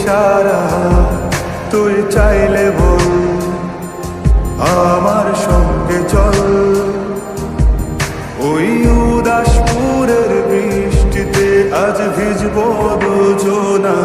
ইশারা, তুই চাইলে বল আমার সঙ্গে চল। ওই উদাসপুরের বৃষ্টিতে আজ ভিজবো দুজনা।